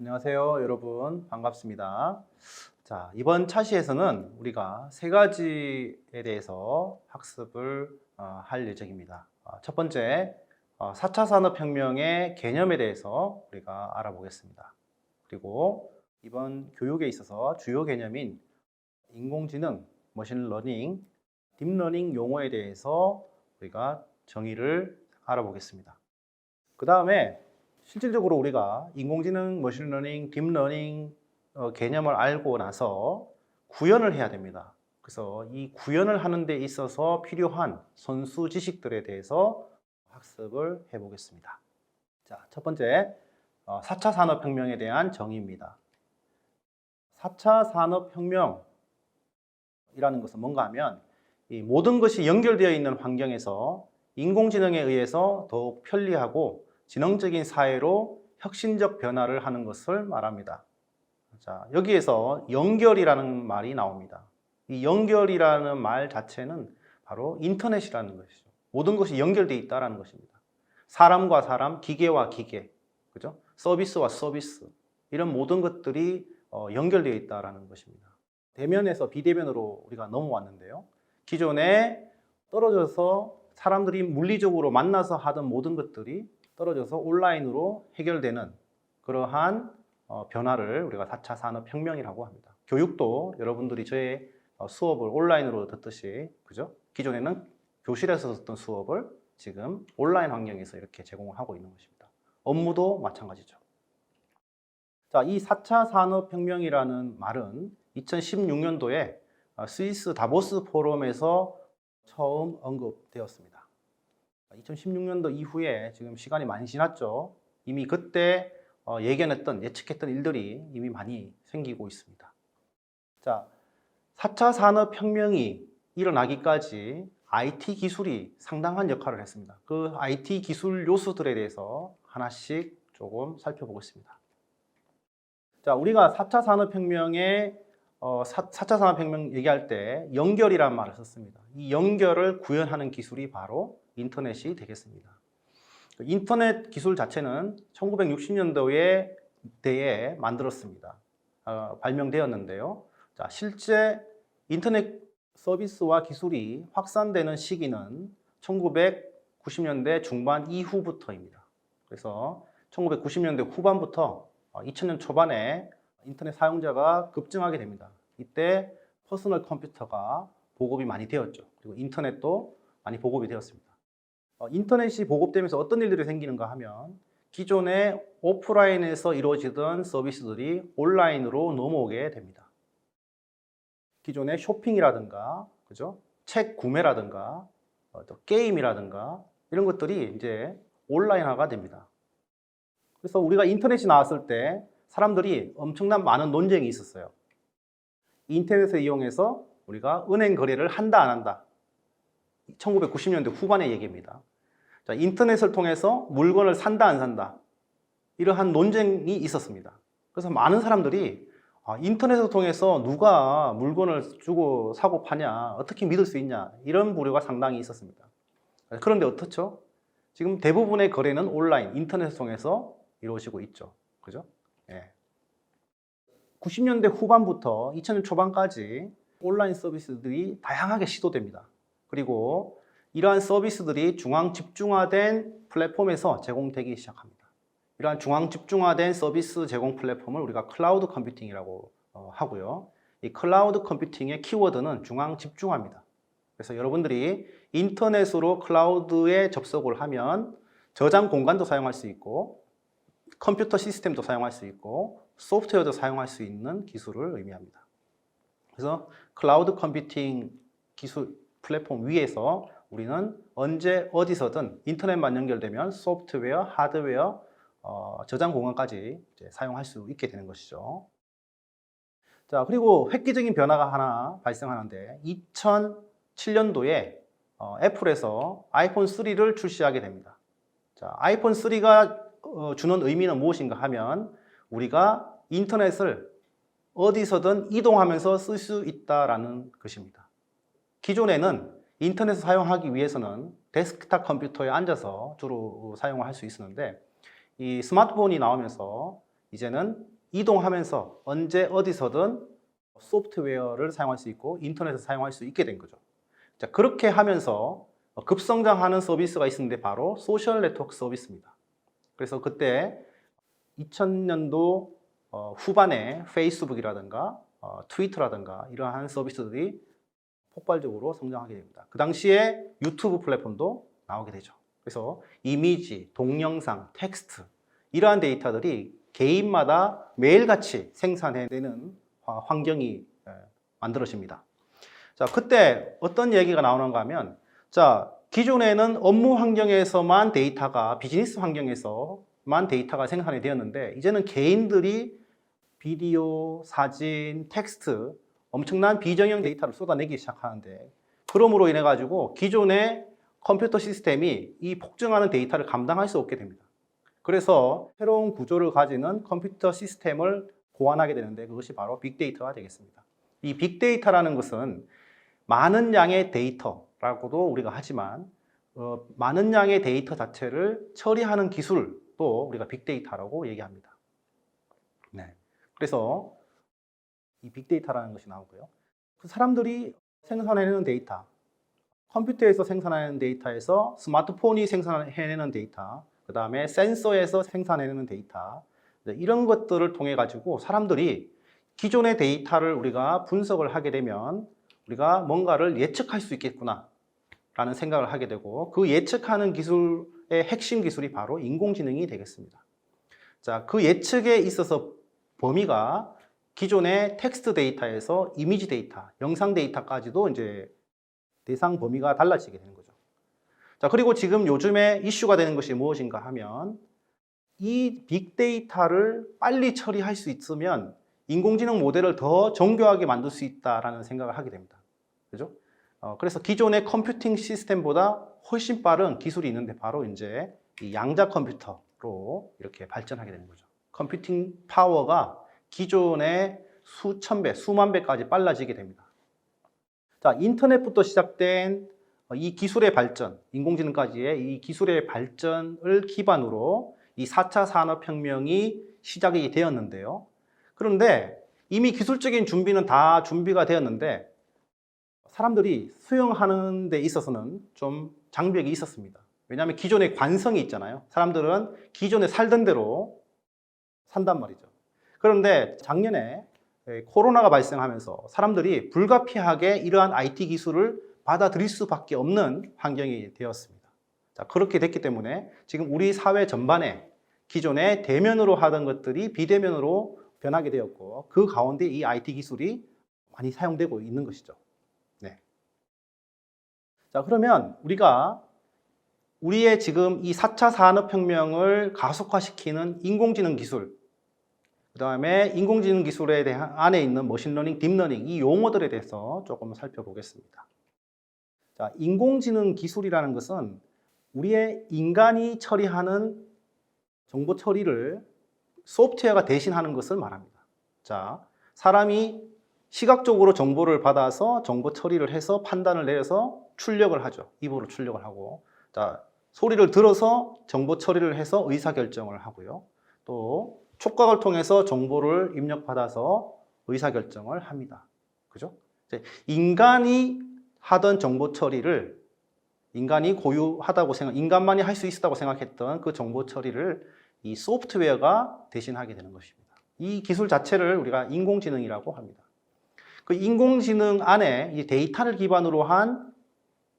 안녕하세요, 여러분. 반갑습니다. 자, 이번 차시에서는 우리가 세 가지에 대해서 학습을 할 예정입니다. 첫 번째, 4차 산업혁명의 개념에 대해서 우리가 알아보겠습니다. 그리고 이번 교육에 있어서 주요 개념인 인공지능, 머신러닝, 딥러닝 용어에 대해서 우리가 정의를 알아보겠습니다. 그 다음에 실질적으로 우리가 인공지능, 머신러닝, 딥러닝 개념을 알고 나서 구현을 해야 됩니다. 그래서 이 구현을 하는 데 있어서 필요한 선수 지식들에 대해서 학습을 해보겠습니다. 자, 첫 번째, 4차 산업혁명에 대한 정의입니다. 4차 산업혁명이라는 것은 뭔가 하면 이 모든 것이 연결되어 있는 환경에서 인공지능에 의해서 더욱 편리하고 지능적인 사회로 혁신적 변화를 하는 것을 말합니다. 자, 여기에서 연결이라는 말이 나옵니다. 이 연결이라는 말 자체는 바로 인터넷이라는 것이죠. 모든 것이 연결되어 있다는 것입니다. 사람과 사람, 기계와 기계, 그죠? 서비스와 서비스, 이런 모든 것들이 연결되어 있다는 것입니다. 대면에서 비대면으로 우리가 넘어왔는데요. 기존에 떨어져서 사람들이 물리적으로 만나서 하던 모든 것들이 떨어져서 온라인으로 해결되는 그러한 변화를 우리가 4차 산업혁명이라고 합니다. 교육도 여러분들이 저의 수업을 온라인으로 듣듯이, 그죠? 기존에는 교실에서 듣던 수업을 지금 온라인 환경에서 이렇게 제공을 하고 있는 것입니다. 업무도 마찬가지죠. 자, 이 4차 산업혁명이라는 말은 2016년도에 스위스 다보스 포럼에서 처음 언급되었습니다. 2016년도 이후에 지금 시간이 많이 지났죠. 이미 그때 예견했던, 예측했던 일들이 이미 많이 생기고 있습니다. 자, 4차 산업혁명이 일어나기까지 IT 기술이 상당한 역할을 했습니다. 그 IT 기술 요소들에 대해서 하나씩 조금 살펴보겠습니다. 자, 우리가 4차 산업혁명의 4차 산업혁명 얘기할 때 연결이라는 말을 썼습니다. 이 연결을 구현하는 기술이 바로 인터넷이 되겠습니다. 인터넷 기술 자체는 1960년도에 대에 만들었습니다. 발명되었는데요. 자, 실제 인터넷 서비스와 기술이 확산되는 시기는 1990년대 중반 이후부터입니다. 그래서 1990년대 후반부터 2000년 초반에 인터넷 사용자가 급증하게 됩니다. 이때 퍼스널 컴퓨터가 보급이 많이 되었죠. 그리고 인터넷도 많이 보급이 되었습니다. 인터넷이 보급되면서 어떤 일들이 생기는가 하면 기존에 오프라인에서 이루어지던 서비스들이 온라인으로 넘어오게 됩니다. 기존의 쇼핑이라든가, 그죠? 책 구매라든가, 또 게임이라든가 이런 것들이 이제 온라인화가 됩니다. 그래서 우리가 인터넷이 나왔을 때 사람들이 엄청난 많은 논쟁이 있었어요. 인터넷을 이용해서 우리가 은행 거래를 한다, 안 한다. 1990년대 후반의 얘기입니다. 자, 인터넷을 통해서 물건을 산다, 안 산다. 이러한 논쟁이 있었습니다. 그래서 많은 사람들이 인터넷을 통해서 누가 물건을 주고 사고 파냐, 어떻게 믿을 수 있냐, 이런 부류가 상당히 있었습니다. 그런데 어떻죠? 지금 대부분의 거래는 온라인, 인터넷을 통해서 이루어지고 있죠. 그죠? 예. 90년대 후반부터 2000년 초반까지 온라인 서비스들이 다양하게 시도됩니다. 그리고 이러한 서비스들이 중앙 집중화된 플랫폼에서 제공되기 시작합니다. 이러한 중앙 집중화된 서비스 제공 플랫폼을 우리가 클라우드 컴퓨팅이라고 하고요. 이 클라우드 컴퓨팅의 키워드는 중앙 집중화입니다. 그래서 여러분들이 인터넷으로 클라우드에 접속을 하면 저장 공간도 사용할 수 있고 컴퓨터 시스템도 사용할 수 있고 소프트웨어도 사용할 수 있는 기술을 의미합니다. 그래서 클라우드 컴퓨팅 기술 플랫폼 위에서 우리는 언제 어디서든 인터넷만 연결되면 소프트웨어, 하드웨어, 저장 공간까지 이제 사용할 수 있게 되는 것이죠. 자, 그리고 획기적인 변화가 하나 발생하는데 2007년도에 애플에서 아이폰 3를 출시하게 됩니다. 자, 아이폰 3가 주는 의미는 무엇인가 하면 우리가 인터넷을 어디서든 이동하면서 쓸 수 있다는 것입니다. 기존에는 인터넷을 사용하기 위해서는 데스크탑 컴퓨터에 앉아서 주로 사용을 할 수 있었는데 이 스마트폰이 나오면서 이제는 이동하면서 언제 어디서든 소프트웨어를 사용할 수 있고 인터넷을 사용할 수 있게 된 거죠. 자, 그렇게 하면서 급성장하는 서비스가 있었는데 바로 소셜 네트워크 서비스입니다. 그래서 그때 2000년도 후반에 페이스북이라든가 트위터라든가 이러한 서비스들이 폭발적으로 성장하게 됩니다. 그 당시에 유튜브 플랫폼도 나오게 되죠. 그래서 이미지, 동영상, 텍스트 이러한 데이터들이 개인마다 매일같이 생산해내는 환경이 만들어집니다. 자, 그때 어떤 얘기가 나오는가 하면, 자, 기존에는 업무 환경에서만 데이터가, 비즈니스 환경에서만 데이터가 생산이 되었는데, 이제는 개인들이 비디오, 사진, 텍스트, 엄청난 비정형 데이터를 쏟아내기 시작하는데, 그러므로 인해 가지고 기존의 컴퓨터 시스템이 이 폭증하는 데이터를 감당할 수 없게 됩니다. 그래서 새로운 구조를 가지는 컴퓨터 시스템을 고안하게 되는데, 그것이 바로 빅데이터가 되겠습니다. 이 빅데이터라는 것은 많은 양의 데이터라고도 우리가 하지만 많은 양의 데이터 자체를 처리하는 기술도 우리가 빅데이터라고 얘기합니다. 네. 그래서 이 빅데이터라는 것이 나오고요. 그 사람들이 생산해내는 데이터, 컴퓨터에서 생산하는 데이터에서 스마트폰이 생산해내는 데이터, 그 다음에 센서에서 생산해내는 데이터, 이런 것들을 통해 가지고 사람들이 기존의 데이터를 우리가 분석을 하게 되면 우리가 뭔가를 예측할 수 있겠구나 라는 생각을 하게 되고, 그 예측하는 기술의 핵심 기술이 바로 인공지능이 되겠습니다. 자, 그 예측에 있어서 범위가 기존의 텍스트 데이터에서 이미지 데이터, 영상 데이터까지도 이제 대상 범위가 달라지게 되는 거죠. 자, 그리고 지금 요즘에 이슈가 되는 것이 무엇인가 하면, 이 빅데이터를 빨리 처리할 수 있으면 인공지능 모델을 더 정교하게 만들 수 있다라는 생각을 하게 됩니다. 그죠? 그래서 기존의 컴퓨팅 시스템보다 훨씬 빠른 기술이 있는데 바로 이제 이 양자 컴퓨터로 이렇게 발전하게 되는 거죠. 컴퓨팅 파워가 기존의 수천 배, 수만 배까지 빨라지게 됩니다. 자, 인터넷부터 시작된 이 기술의 발전, 인공지능까지의 이 기술의 발전을 기반으로 이 4차 산업혁명이 시작이 되었는데요. 그런데 이미 기술적인 준비는 다 준비가 되었는데 사람들이 수용하는 데 있어서는 좀 장벽이 있었습니다. 왜냐하면 기존의 관성이 있잖아요. 사람들은 기존에 살던 대로 산단 말이죠. 그런데 작년에 코로나가 발생하면서 사람들이 불가피하게 이러한 IT 기술을 받아들일 수밖에 없는 환경이 되었습니다. 자, 그렇게 됐기 때문에 지금 우리 사회 전반에 기존에 대면으로 하던 것들이 비대면으로 변하게 되었고, 그 가운데 이 IT 기술이 많이 사용되고 있는 것이죠. 네. 자, 그러면 우리가 우리의 지금 이 4차 산업혁명을 가속화시키는 인공지능 기술, 그 다음에 인공지능 기술에 대한 안에 있는 머신러닝, 딥러닝 이 용어들에 대해서 조금 살펴보겠습니다. 자, 인공지능 기술이라는 것은 우리의 인간이 처리하는 정보 처리를 소프트웨어가 대신하는 것을 말합니다. 자, 사람이 시각적으로 정보를 받아서 정보 처리를 해서 판단을 내려서 출력을 하죠. 입으로 출력을 하고, 자, 소리를 들어서 정보 처리를 해서 의사결정을 하고요. 또 촉각을 통해서 정보를 입력받아서 의사결정을 합니다. 그죠? 인간이 하던 정보 처리를 인간이 고유하다고 인간만이 할 수 있다고 생각했던 그 정보 처리를 이 소프트웨어가 대신하게 되는 것입니다. 이 기술 자체를 우리가 인공지능이라고 합니다. 그 인공지능 안에 이 데이터를 기반으로 한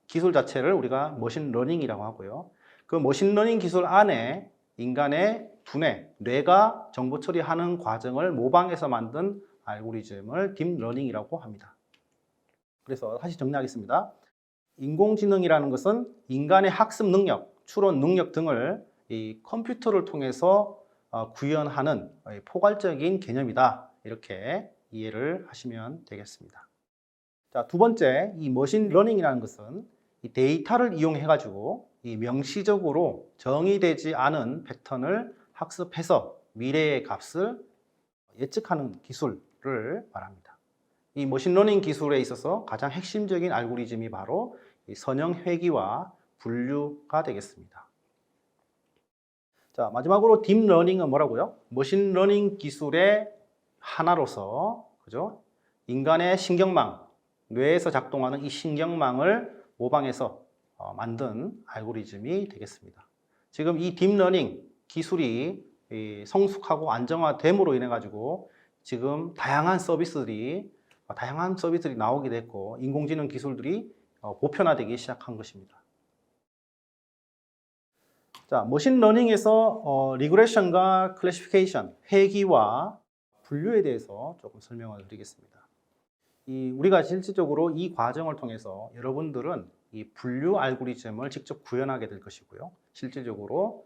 기술 자체를 우리가 머신러닝이라고 하고요. 그 머신러닝 기술 안에 인간의 두뇌, 뇌가 정보 처리하는 과정을 모방해서 만든 알고리즘을 딥러닝이라고 합니다. 그래서 다시 정리하겠습니다. 인공지능이라는 것은 인간의 학습 능력, 추론 능력 등을 이 컴퓨터를 통해서 구현하는 포괄적인 개념이다. 이렇게 이해를 하시면 되겠습니다. 자, 두 번째, 이 머신러닝이라는 것은 이 데이터를 이용해 가지고 이 명시적으로 정의되지 않은 패턴을 학습해서 미래의 값을 예측하는 기술을 말합니다. 이 머신러닝 기술에 있어서 가장 핵심적인 알고리즘이 바로 이 선형 회귀와 분류가 되겠습니다. 자, 마지막으로 딥러닝은 뭐라고요? 머신러닝 기술의 하나로서, 그죠? 인간의 신경망, 뇌에서 작동하는 이 신경망을 모방해서 만든 알고리즘이 되겠습니다. 지금 이 딥러닝 기술이 성숙하고 안정화됨으로 인해 가지고 지금 다양한 서비스들이 나오게 됐고 인공지능 기술들이 보편화되기 시작한 것입니다. 자, 머신러닝에서 리그레션과 클래시피케이션, 회귀와 분류에 대해서 조금 설명을 드리겠습니다. 우리가 실질적으로 이 과정을 통해서 여러분들은 이 분류 알고리즘을 직접 구현하게 될 것이고요. 실질적으로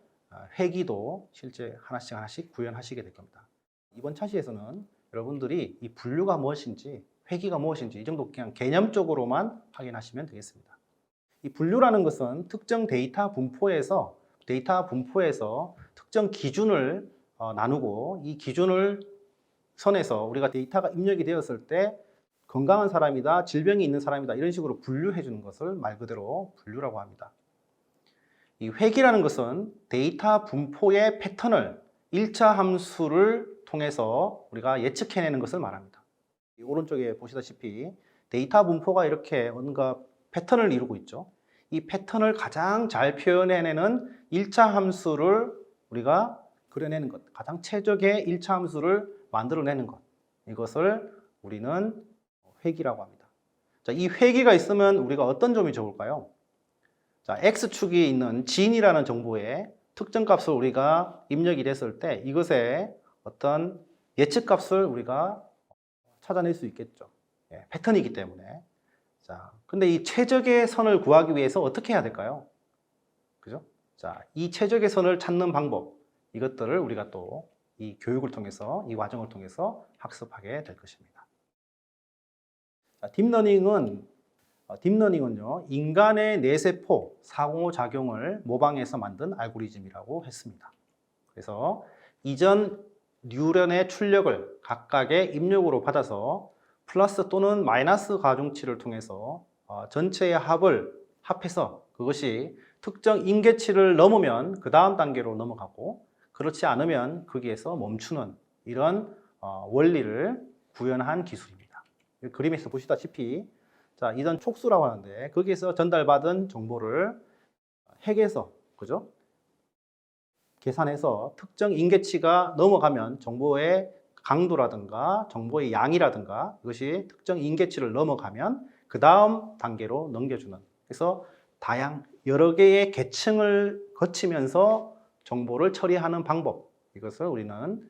회귀도 실제 하나씩 구현하시게 될 겁니다. 이번 차시에서는 여러분들이 이 분류가 무엇인지, 회귀가 무엇인지 이 정도 그냥 개념적으로만 확인하시면 되겠습니다. 이 분류라는 것은 특정 데이터 분포에서 특정 기준을 나누고 이 기준을 선에서 우리가 데이터가 입력이 되었을 때 건강한 사람이다, 질병이 있는 사람이다 이런 식으로 분류해 주는 것을 말 그대로 분류라고 합니다. 이 회귀라는 것은 데이터 분포의 패턴을 1차 함수를 통해서 우리가 예측해내는 것을 말합니다. 오른쪽에 보시다시피 데이터 분포가 이렇게 뭔가 패턴을 이루고 있죠. 이 패턴을 가장 잘 표현해내는 1차 함수를 우리가 그려내는 것, 가장 최적의 1차 함수를 만들어내는 것, 이것을 우리는 회귀라고 합니다. 자, 이 회귀가 있으면 우리가 어떤 점이 좋을까요? 자, X축이 있는 진이라는 정보에 특정 값을 우리가 입력이 됐을 때 이것의 어떤 예측값을 우리가 찾아낼 수 있겠죠. 패턴이기 때문에. 자, 근데 이 최적의 선을 구하기 위해서 어떻게 해야 될까요? 그죠? 자, 이 최적의 선을 찾는 방법, 이것들을 우리가 또 이 교육을 통해서, 이 과정을 통해서 학습하게 될 것입니다. 자, 딥러닝은요, 인간의 뇌세포 상호작용을 모방해서 만든 알고리즘이라고 했습니다. 그래서 이전 뉴런의 출력을 각각의 입력으로 받아서 플러스 또는 마이너스 가중치를 통해서 전체의 합을 합해서 그것이 특정 임계치를 넘으면 그 다음 단계로 넘어가고 그렇지 않으면 거기에서 멈추는 이런 원리를 구현한 기술입니다. 그림에서 보시다시피 자, 이전 촉수라고 하는데 거기에서 전달받은 정보를 핵에서 그죠? 계산해서 특정 임계치가 넘어가면 정보의 강도라든가 정보의 양이라든가 이것이 특정 임계치를 넘어가면 그 다음 단계로 넘겨주는, 그래서 여러 개의 계층을 거치면서 정보를 처리하는 방법, 이것을 우리는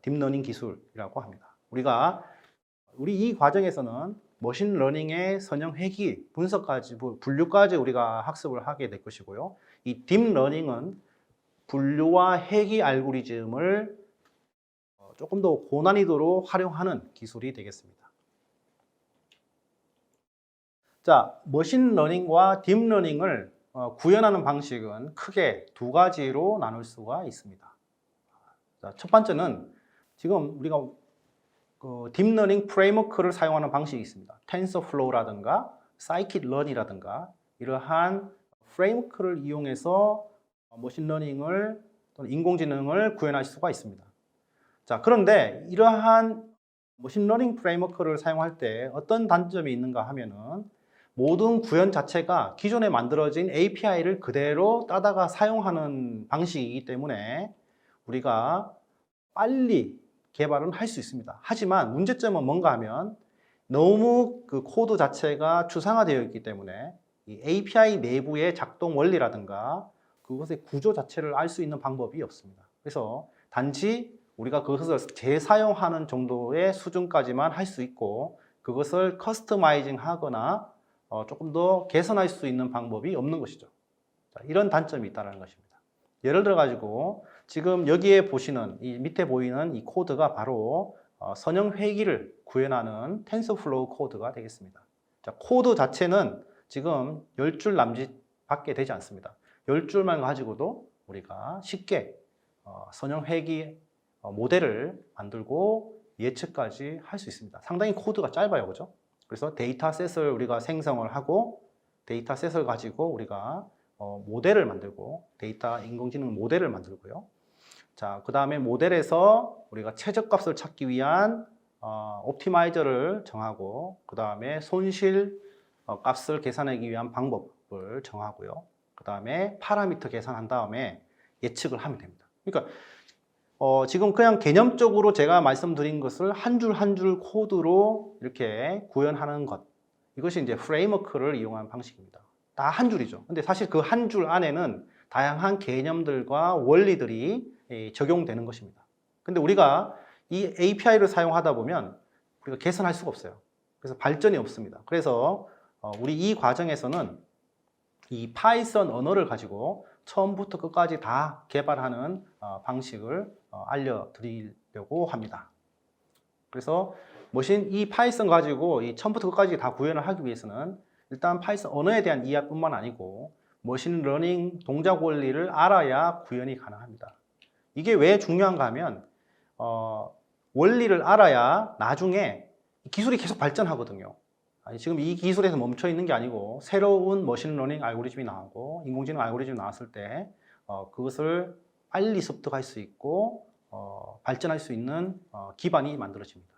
딥러닝 기술이라고 합니다. 우리 이 과정에서는 머신러닝의 선형 회귀, 분석까지, 분류까지 우리가 학습을 하게 될 것이고요. 이 딥러닝은 분류와 회귀 알고리즘을 조금 더 고난이도로 활용하는 기술이 되겠습니다. 자, 머신러닝과 딥러닝을 구현하는 방식은 크게 두 가지로 나눌 수가 있습니다. 자, 첫 번째는 지금 우리가 딥러닝 프레임워크를 사용하는 방식이 있습니다. 텐서플로우라든가 사이킷런이라든가 이러한 프레임워크를 이용해서 머신러닝을 또는 인공지능을 구현할 수가 있습니다. 자, 그런데 이러한 머신러닝 프레임워크를 사용할 때 어떤 단점이 있는가 하면은 모든 구현 자체가 기존에 만들어진 API를 그대로 따다가 사용하는 방식이기 때문에 우리가 빨리 개발은 할 수 있습니다. 하지만 문제점은 뭔가 하면 너무 그 코드 자체가 추상화되어 있기 때문에 이 API 내부의 작동 원리라든가 그것의 구조 자체를 알 수 있는 방법이 없습니다. 그래서 단지 우리가 그것을 재사용하는 정도의 수준까지만 할 수 있고 그것을 커스터마이징 하거나 조금 더 개선할 수 있는 방법이 없는 것이죠. 자, 이런 단점이 있다는 것입니다. 예를 들어 가지고 지금 여기에 보시는 이 밑에 보이는 이 코드가 바로 선형 회귀를 구현하는 텐서플로우 코드가 되겠습니다. 자, 코드 자체는 지금 10줄 남짓밖에 되지 않습니다. 10줄만 가지고도 우리가 쉽게 선형 회귀 모델을 만들고 예측까지 할 수 있습니다. 상당히 코드가 짧아요, 그죠? 그래서 데이터셋을 우리가 생성을 하고 데이터셋을 가지고 우리가 모델을 만들고 데이터 인공지능 모델을 만들고요. 자, 그 다음에 모델에서 우리가 최저값을 찾기 위한 옵티마이저를 정하고 그 다음에 손실 값을 계산하기 위한 방법을 정하고요. 그 다음에 파라미터 계산한 다음에 예측을 하면 됩니다. 그러니까 지금 그냥 개념적으로 제가 말씀드린 것을 한 줄 한 줄 코드로 이렇게 구현하는 것, 이것이 이제 프레임워크를 이용한 방식입니다. 다 한 줄이죠. 근데 사실 그 한 줄 안에는 다양한 개념들과 원리들이 적용되는 것입니다. 근데 우리가 이 API를 사용하다 보면 우리가 개선할 수가 없어요. 그래서 발전이 없습니다. 그래서 우리 이 과정에서는 이 파이썬 언어를 가지고 처음부터 끝까지 다 개발하는 방식을 알려드리려고 합니다. 그래서 이 파이썬 가지고 이 처음부터 끝까지 다 구현을 하기 위해서는 일단 파이썬 언어에 대한 이해뿐만 아니고 머신러닝 동작 원리를 알아야 구현이 가능합니다. 이게 왜 중요한가 하면 원리를 알아야 나중에 기술이 계속 발전하거든요. 지금 이 기술에서 멈춰 있는 게 아니고 새로운 머신러닝 알고리즘이 나오고 인공지능 알고리즘이 나왔을 때 그것을 빨리 습득할 수 있고 발전할 수 있는 기반이 만들어집니다.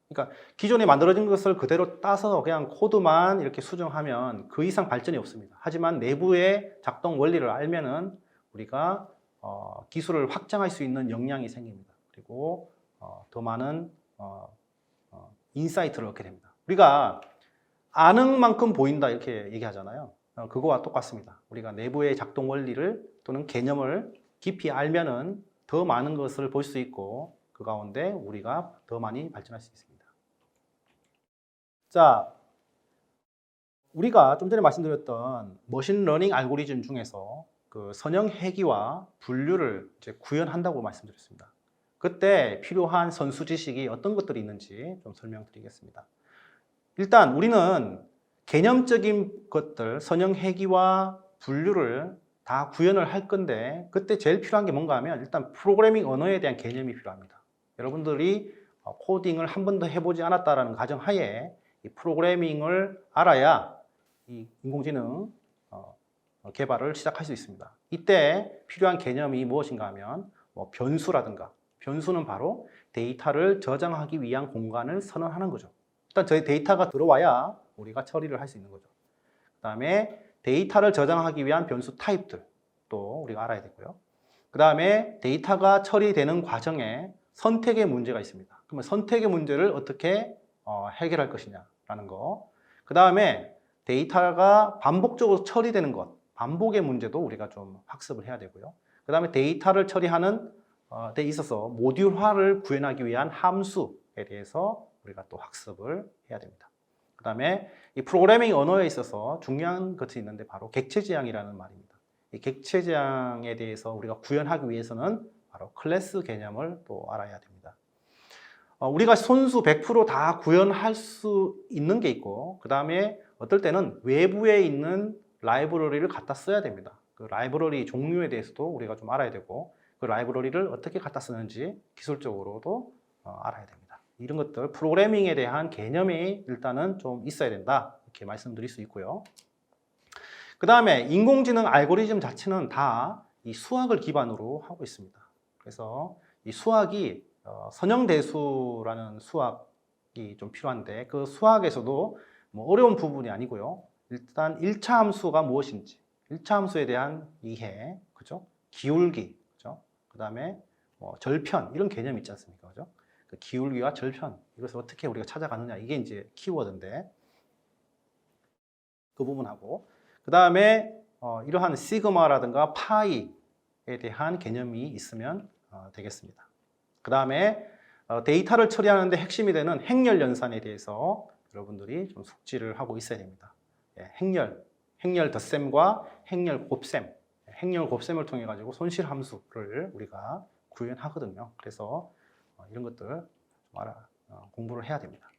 그러니까 기존에 만들어진 것을 그대로 따서 그냥 코드만 이렇게 수정하면 그 이상 발전이 없습니다. 하지만 내부의 작동 원리를 알면은 우리가 기술을 확장할 수 있는 역량이 생깁니다. 그리고 더 많은 인사이트를 얻게 됩니다. 우리가 아는 만큼 보인다 이렇게 얘기하잖아요. 그거와 똑같습니다. 우리가 내부의 작동 원리를 또는 개념을 깊이 알면은 더 많은 것을 볼 수 있고 그 가운데 우리가 더 많이 발전할 수 있습니다. 자, 우리가 좀 전에 말씀드렸던 머신러닝 알고리즘 중에서 그 선형 회귀와 분류를 이제 구현한다고 말씀드렸습니다. 그때 필요한 선수 지식이 어떤 것들이 있는지 좀 설명드리겠습니다. 일단 우리는 개념적인 것들, 선형 회귀와 분류를 다 구현을 할 건데 그때 제일 필요한 게 뭔가 하면 일단 프로그래밍 언어에 대한 개념이 필요합니다. 여러분들이 코딩을 한 번도 해보지 않았다는 가정하에 이 프로그래밍을 알아야 이 인공지능 개발을 시작할 수 있습니다. 이때 필요한 개념이 무엇인가 하면 변수라든가, 변수는 바로 데이터를 저장하기 위한 공간을 선언하는 거죠. 일단 저희 데이터가 들어와야 우리가 처리를 할 수 있는 거죠. 그 다음에 데이터를 저장하기 위한 변수 타입들 또 우리가 알아야 되고요. 그 다음에 데이터가 처리되는 과정에 선택의 문제가 있습니다. 그러면 선택의 문제를 어떻게 해결할 것이냐라는 거. 그 다음에 데이터가 반복적으로 처리되는 것, 반복의 문제도 우리가 좀 학습을 해야 되고요. 그 다음에 데이터를 처리하는 데 있어서 모듈화를 구현하기 위한 함수에 대해서 우리가 또 학습을 해야 됩니다. 그 다음에 이 프로그래밍 언어에 있어서 중요한 것이 있는데 바로 객체지향이라는 말입니다. 이 객체지향에 대해서 우리가 구현하기 위해서는 바로 클래스 개념을 또 알아야 됩니다. 우리가 손수 100% 구현할 수 있는 게 있고 그 다음에 어떨 때는 외부에 있는 라이브러리를 갖다 써야 됩니다. 그 라이브러리 종류에 대해서도 우리가 좀 알아야 되고 그 라이브러리를 어떻게 갖다 쓰는지 기술적으로도 알아야 됩니다. 이런 것들 프로그래밍에 대한 개념이 일단은 좀 있어야 된다 이렇게 말씀드릴 수 있고요. 그 다음에 인공지능 알고리즘 자체는 다 이 수학을 기반으로 하고 있습니다. 그래서 이 수학이 선형대수라는 수학이 좀 필요한데 그 수학에서도 뭐 어려운 부분이 아니고요. 일단 1차 함수가 무엇인지, 1차 함수에 대한 이해, 그죠? 기울기, 그죠? 그 다음에 절편 이런 개념이 있지 않습니까, 그죠? 그 기울기와 절편 이것을 어떻게 우리가 찾아가느냐 이게 이제 키워드인데 그 부분하고 그 다음에 이러한 시그마라든가 파이에 대한 개념이 있으면 되겠습니다. 그 다음에 데이터를 처리하는데 핵심이 되는 행렬 연산에 대해서 여러분들이 좀 숙지를 하고 있어야 됩니다. 행렬 덧셈과 행렬 곱셈, 행렬 곱셈을 통해 가지고 손실 함수를 우리가 구현하거든요. 그래서 이런 것들 공부를 해야 됩니다.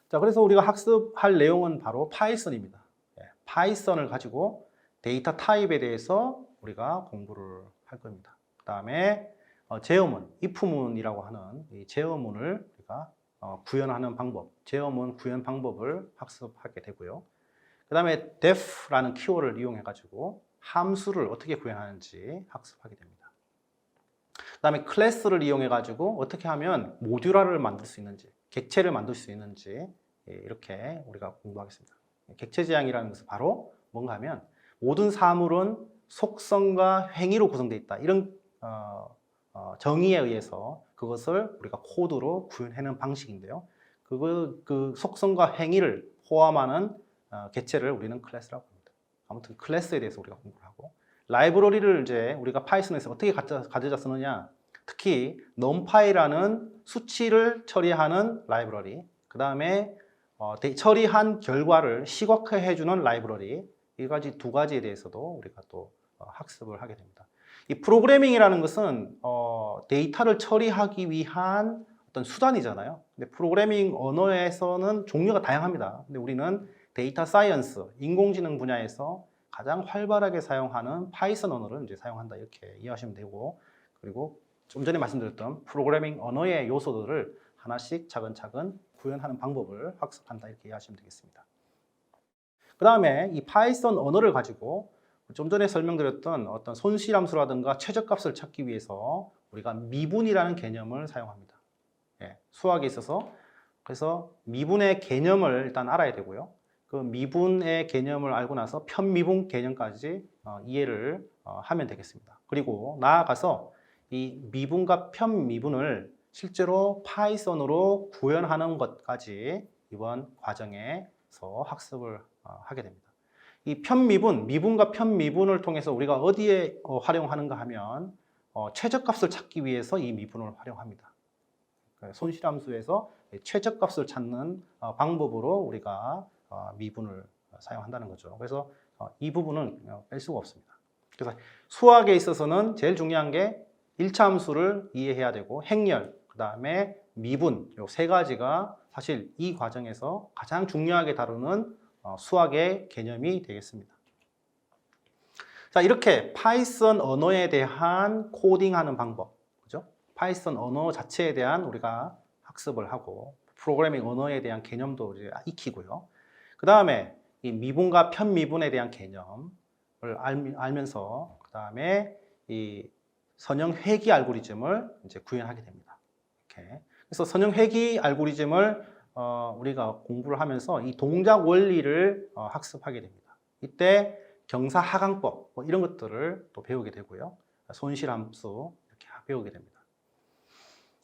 자, 그래서 우리가 학습할 내용은 바로 파이썬입니다. 파이썬을 가지고 데이터 타입에 대해서 우리가 공부를 할 겁니다. 그 다음에 제어문, if문이라고 하는 이 제어문을 우리가 구현하는 방법, 제어문 구현 방법을 학습하게 되고요. 그 그 다음에 def라는 키워드를 이용해 가지고 함수를 어떻게 구현하는지 학습하게 됩니다. 그 다음에 클래스를 이용해 가지고 어떻게 하면 모듈화를 만들 수 있는지, 객체를 만들 수 있는지 이렇게 우리가 공부하겠습니다. 객체 지향이라는 것은 바로 뭔가 하면 모든 사물은 속성과 행위로 구성되어 있다. 이런 정의에 의해서 그것을 우리가 코드로 구현하는 방식인데요. 그 속성과 행위를 포함하는 객체를 우리는 클래스라고 합니다. 아무튼 클래스에 대해서 우리가 공부를 하고, 라이브러리를 이제 우리가 파이썬에서 어떻게 가져다 쓰느냐, 특히 numpy라는 수치를 처리하는 라이브러리, 그 다음에 처리한 결과를 시각화해 주는 라이브러리, 두 가지에 대해서도 우리가 또 학습을 하게 됩니다. 이 프로그래밍이라는 것은 데이터를 처리하기 위한 어떤 수단이잖아요. 근데 프로그래밍 언어에서는 종류가 다양합니다. 근데 우리는 데이터 사이언스, 인공지능 분야에서 가장 활발하게 사용하는 파이썬 언어를 이제 사용한다, 이렇게 이해하시면 되고, 그리고 좀 전에 말씀드렸던 프로그래밍 언어의 요소들을 하나씩 차근차근 구현하는 방법을 학습한다, 이렇게 이해하시면 되겠습니다. 그 다음에 이 파이썬 언어를 가지고 좀 전에 설명드렸던 어떤 손실함수라든가 최저값을 찾기 위해서 우리가 미분이라는 개념을 사용합니다. 수학에 있어서. 그래서 미분의 개념을 일단 알아야 되고요. 그 미분의 개념을 알고 나서 편미분 개념까지 이해를 하면 되겠습니다. 그리고 나아가서 이 미분과 편미분을 실제로 파이썬으로 구현하는 것까지 이번 과정에서 학습을 하게 됩니다. 이 편미분, 미분과 편미분을 통해서 우리가 어디에 활용하는가 하면 최저값을 찾기 위해서 이 미분을 활용합니다. 손실함수에서 최저값을 찾는 방법으로 우리가 미분을 사용한다는 거죠. 그래서 이 부분은 뺄 수가 없습니다. 그래서 수학에 있어서는 제일 중요한 게 1차 함수를 이해해야 되고, 행렬, 그 다음에 미분, 이 세 가지가 사실 이 과정에서 가장 중요하게 다루는 수학의 개념이 되겠습니다. 자, 이렇게 파이썬 언어에 대한 코딩하는 방법, 그죠? 파이썬 언어 자체에 대한 우리가 학습을 하고, 프로그래밍 언어에 대한 개념도 이제 익히고요. 그 다음에 이 미분과 편미분에 대한 개념을 알면서, 그 다음에 이 선형 회귀 알고리즘을 이제 구현하게 됩니다. 이렇게. 그래서 선형 회귀 알고리즘을 우리가 공부를 하면서 이 동작 원리를 학습하게 됩니다. 이때 경사 하강법 뭐 이런 것들을 또 배우게 되고요. 손실함수 이렇게 배우게 됩니다.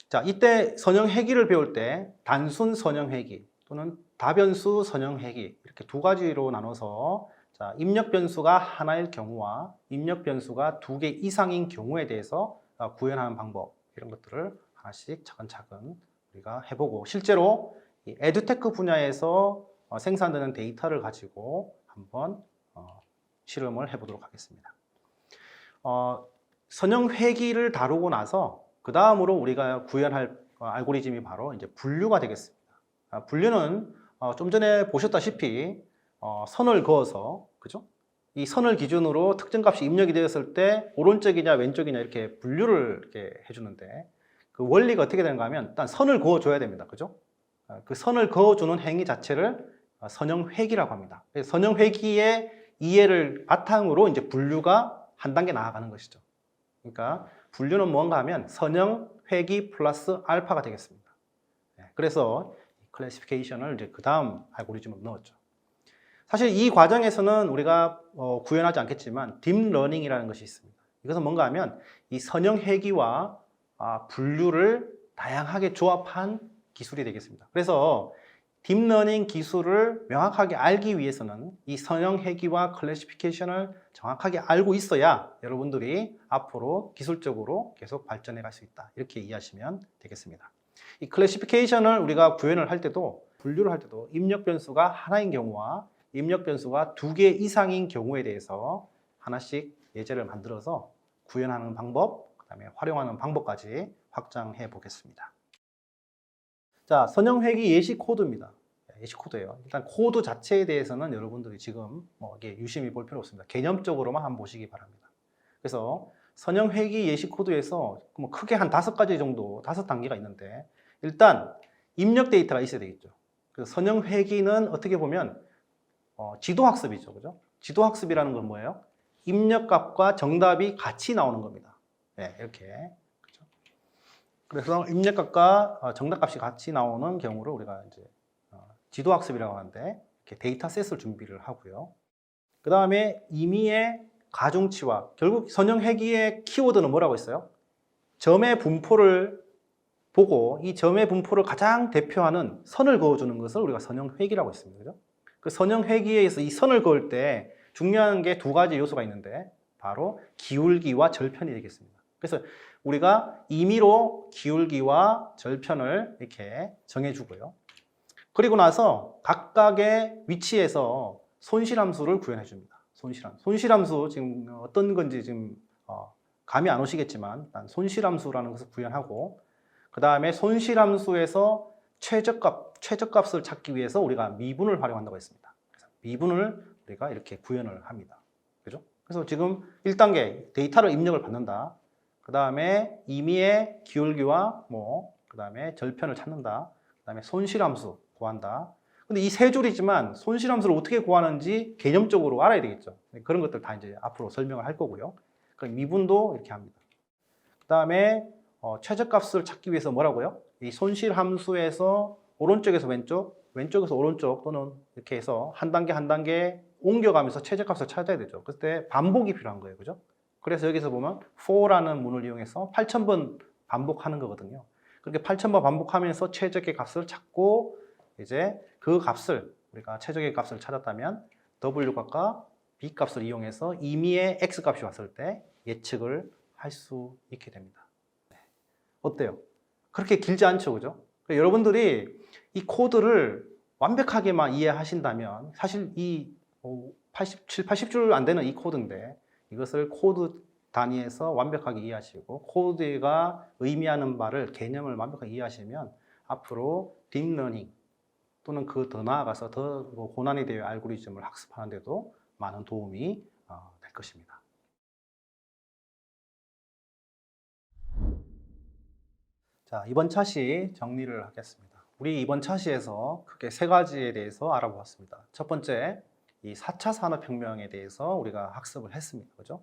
자, 이때 선형 회귀를 배울 때 단순 선형 회귀 또는 다변수 선형 회귀, 이렇게 두 가지로 나눠서, 자, 입력 변수가 하나일 경우와 입력 변수가 2개 이상인 경우에 대해서 구현하는 방법, 이런 것들을 하나씩 차근차근 우리가 해보고, 실제로 이 에듀테크 분야에서 생산되는 데이터를 가지고 한번 실험을 해보도록 하겠습니다. 선형 회귀를 다루고 나서 그 다음으로 우리가 구현할 알고리즘이 바로 이제 분류가 되겠습니다. 분류는 좀 전에 보셨다시피 선을 그어서, 그죠? 이 선을 기준으로 특정 값이 입력이 되었을 때 오른쪽이냐 왼쪽이냐 이렇게 분류를 이렇게 해주는데, 그 원리가 어떻게 되는가 하면 일단 선을 그어줘야 됩니다. 그죠? 그 선을 그어주는 행위 자체를 선형 회귀라고 합니다. 선형 회귀의 이해를 바탕으로 이제 분류가 한 단계 나아가는 것이죠. 그러니까 분류는 뭔가 하면 선형 회귀 플러스 알파가 되겠습니다. 그래서 클래시피케이션을 이제 그 다음 알고리즘으로 넣었죠. 사실 이 과정에서는 우리가 구현하지 않겠지만 딥러닝이라는 것이 있습니다. 이것은 뭔가 하면 이 선형 회귀와 분류를 다양하게 조합한 기술이 되겠습니다. 그래서 딥러닝 기술을 명확하게 알기 위해서는 이 선형 회귀와 클래시피케이션을 정확하게 알고 있어야 여러분들이 앞으로 기술적으로 계속 발전해 갈 수 있다, 이렇게 이해하시면 되겠습니다. 이 클래시피케이션을 우리가 구현을 할 때도, 분류를 할 때도 입력 변수가 하나인 경우와 입력 변수가 2개 이상인 경우에 대해서 하나씩 예제를 만들어서 구현하는 방법, 그 다음에 활용하는 방법까지 확장해 보겠습니다. 자, 선형 회귀 예시 코드입니다. 예시 코드예요. 일단 코드 자체에 대해서는 여러분들이 지금 이게 유심히 볼 필요 없습니다. 개념적으로만 한번 보시기 바랍니다. 그래서 선형 회귀 예시 코드에서 크게 한 5가지 정도, 5단계가 있는데, 일단 입력 데이터가 있어야 되겠죠. 그래서 선형 회귀는 어떻게 보면 지도학습이죠. 그죠? 지도학습이라는 건 뭐예요? 입력값과 정답이 같이 나오는 겁니다. 네, 이렇게. 그죠? 그래서 입력값과 정답값이 같이 나오는 경우를 우리가 이제 지도학습이라고 하는데, 이렇게 데이터셋을 준비를 하고요. 그 다음에 임의의 가중치와, 결국 선형회귀의 키워드는 뭐라고 했어요? 점의 분포를 보고 이 점의 분포를 가장 대표하는 선을 그어주는 것을 우리가 선형회귀라고 했습니다. 그죠? 그 선형회귀에서 이 선을 그을 때 중요한 게 두 가지 요소가 있는데, 바로 기울기와 절편이 되겠습니다. 그래서 우리가 임의로 기울기와 절편을 이렇게 정해주고요. 그리고 나서 각각의 위치에서 손실함수를 구현해 줍니다. 손실함수 지금 어떤 건지 지금 감이 안 오시겠지만, 일단 손실함수라는 것을 구현하고, 그 다음에 손실함수에서 최저값을 찾기 위해서 우리가 미분을 활용한다고 했습니다. 그래서 미분을 우리가 이렇게 구현을 합니다. 그죠? 그래서 지금 1단계 데이터를 입력을 받는다. 그 다음에 임의의 기울기와 그 다음에 절편을 찾는다. 그 다음에 손실함수 구한다. 근데 이 세 줄이지만 손실함수를 어떻게 구하는지 개념적으로 알아야 되겠죠. 그런 것들 다 이제 앞으로 설명을 할 거고요. 미분도 이렇게 합니다. 그 다음에 최저값을 찾기 위해서 뭐라고요? 이 손실함수에서 오른쪽에서 왼쪽, 왼쪽에서 오른쪽, 또는 이렇게 해서 한 단계 한 단계 옮겨가면서 최저값을 찾아야 되죠. 그때 반복이 필요한 거예요. 그죠? 그래서 여기서 보면 for라는 문을 이용해서 8,000번 반복하는 거거든요. 그렇게 8,000번 반복하면서 최적의 값을 찾고, 이제 그 값을 우리가 최적의 값을 찾았다면 W값과 B값을 이용해서 임의의 X값이 왔을 때 예측을 할 수 있게 됩니다. 어때요? 그렇게 길지 않죠, 그죠? 여러분들이 이 코드를 완벽하게만 이해하신다면, 사실 이 87, 80줄 안 되는 이 코드인데, 이것을 코드 단위에서 완벽하게 이해하시고 코드가 의미하는 바를, 개념을 완벽하게 이해하시면 앞으로 딥러닝 또는 그 더 나아가서 더 고난이 될 알고리즘을 학습하는 데도 많은 도움이 될 것입니다. 자, 이번 차시 정리를 하겠습니다. 우리 이번 차시에서 크게 세 가지에 대해서 알아보았습니다. 첫 번째, 이 4차 산업혁명에 대해서 우리가 학습을 했습니다. 그죠?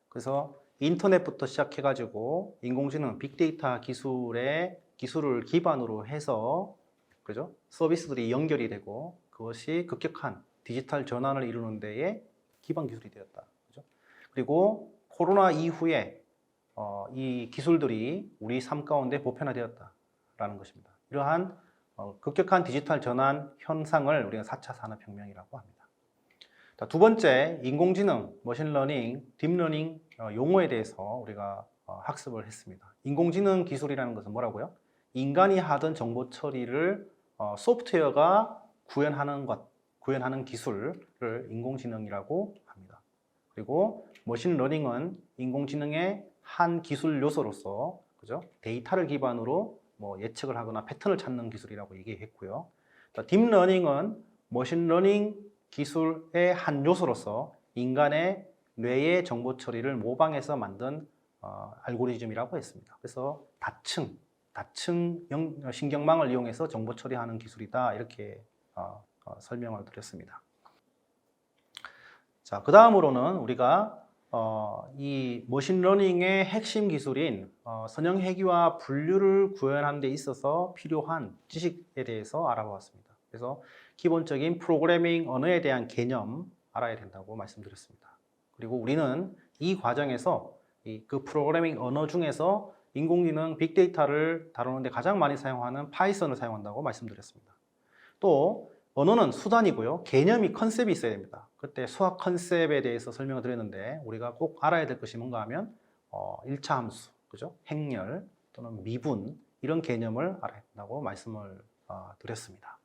그래서 인터넷부터 시작해가지고 인공지능, 빅데이터 기술을 기반으로 해서, 그죠? 서비스들이 연결이 되고 그것이 급격한 디지털 전환을 이루는 데에 기반 기술이 되었다. 그죠? 그리고 코로나 이후에 이 기술들이 우리 삶 가운데 보편화되었다라는 것입니다. 이러한 급격한 디지털 전환 현상을 우리가 4차 산업혁명이라고 합니다. 자, 두 번째, 인공지능, 머신러닝, 딥러닝 용어에 대해서 우리가 학습을 했습니다. 인공지능 기술이라는 것은 뭐라고요? 인간이 하던 정보 처리를 소프트웨어가 구현하는 기술을 인공지능이라고 합니다. 그리고 머신러닝은 인공지능의 한 기술 요소로서, 그죠? 데이터를 기반으로 예측을 하거나 패턴을 찾는 기술이라고 얘기했고요. 딥러닝은 머신러닝 기술의 한 요소로서 인간의 뇌의 정보 처리를 모방해서 만든 알고리즘이라고 했습니다. 그래서 다층 신경망을 이용해서 정보 처리하는 기술이다, 이렇게 설명을 드렸습니다. 자, 그 다음으로는 우리가 이 머신러닝의 핵심 기술인 선형회귀와 분류를 구현하는 데 있어서 필요한 지식에 대해서 알아보았습니다. 그래서 기본적인 프로그래밍 언어에 대한 개념 알아야 된다고 말씀드렸습니다. 그리고 우리는 이 과정에서 그 프로그래밍 언어 중에서 인공지능 빅데이터를 다루는데 가장 많이 사용하는 파이썬을 사용한다고 말씀드렸습니다. 또 언어는 수단이고요. 개념이, 컨셉이 있어야 됩니다. 그때 수학 컨셉에 대해서 설명을 드렸는데, 우리가 꼭 알아야 될 것이 뭔가 하면 1차 함수, 그죠? 행렬 또는 미분, 이런 개념을 알아야 된다고 말씀을 드렸습니다.